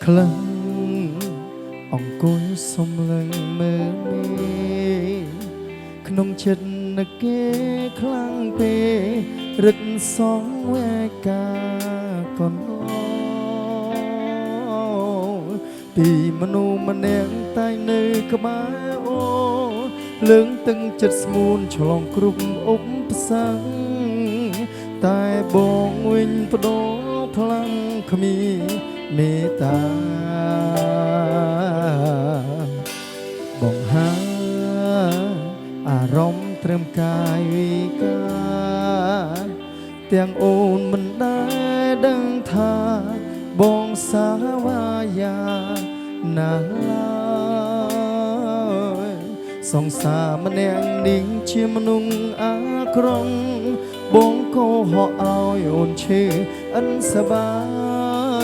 ក្លិនអង្គុយសំឡឹងមើលមេក្នុងចិត្តនឹកគេខ្លាំងពេករឹតសងវេកាកូនពីមនុស្សម្នាក់តែនៅក្បែរអូលើងទឹកចិត្តស្មូនឆ្លងគ្រប់ឧបសគ្គតែបងវិញបដូរพลังขมีเมตตาบ่งหาอารมณ์เตรียมกายวิการเตียงโอนมันได้ดังทาบ่งสาวายานาลายสองสามแนงนิ่งเชี่ยมนุงอากรองបងកោហោឲ្យអូនឈឺអិនសបា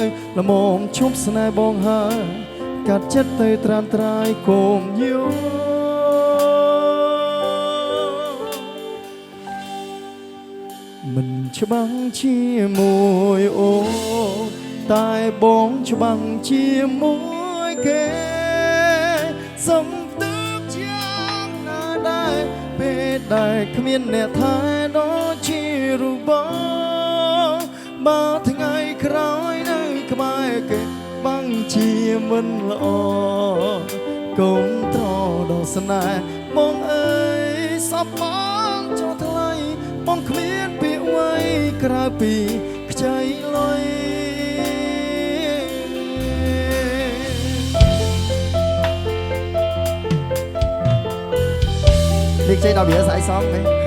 យល្មមឈប់ស្នេហ៍បងហើយកាត់ចិត្តទៅត្រាំត្រាយកុំយល់មិនច្បាំងជាមួយអូតែបងច្បាំងជាមួយគេសំទុកយ៉ាងណាដែរពេលដែលគ្មានអ្នកថែដល់ជារូបបើថ្ងៃក្រោយនៅក្បែរគេបាំងជាមិនល្អកុំត្រដល់ស្នេហ៍បងអើយសពបងចុះថ្លៃបងគ្មានពាក្យអ្វីក្រៅពីខ្ចីលុយនេះខ្ចីដល់វាស្អីសមទេ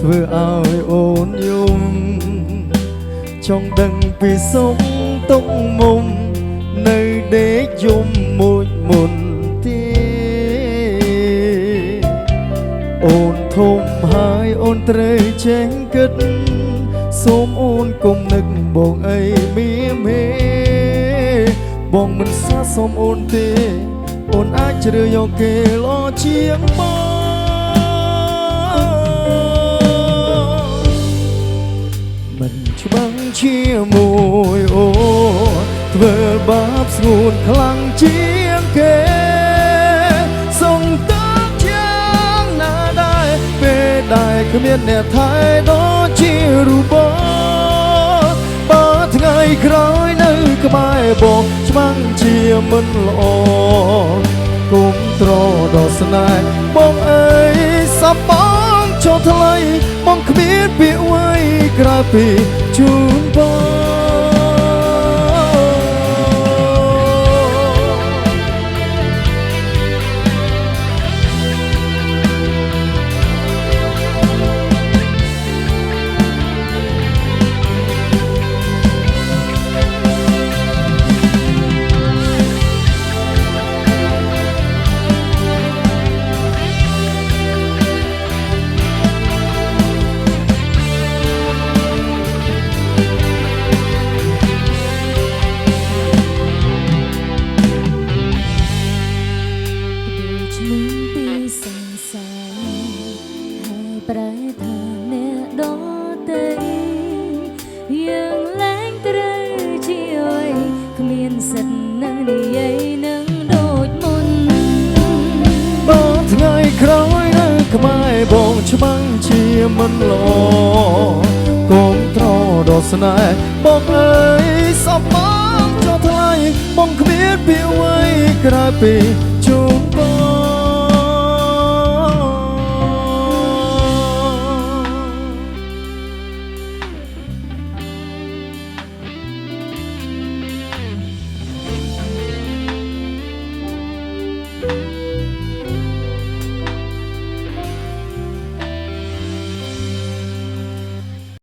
ធ្វើឲ្យអូនយំចង់ដឹងពីសុខទុកមុំនៅដេកយំមួយមុនទេអូនធំហើយអូនត្រូវចេះគិតសូមអូនគុំនឹកបងអីមេបងមិនសាសូមអូនទេអូនអាចជ្រើសយកគេល្អជាងបងច្បាំងជាមួយអូធ្វើបាបស្ងួនខ្លាំងជាងគេសងទឹកយ៉ាងណាដែរពេលដែលគ្មានអ្នកថែដូចជារូបបើថ្ងៃក្រោយនៅក្បែរបងច្បាំងជាមិនល្អគុំត្រដល់ស្នេហ៍បងអើយសពបងចុះថ្លៃបងគ្មានពាក្យអ្វីក្រៅពីជូនបងប្រែថាអ្នកដទៃយើងឡើងត្រូវជាអើយគ្មានសិទ្ធនឹងនិយាយនឹងដូចមុនបើថ្ងៃក្រោយនៅក្បែរបងច្បាំងជាមិនល្អកុំត្រដល់ស្នេហ៍បងអើយសពបងចុះថ្លៃបងគ្មានពាក្យអ្វីក្រៅពី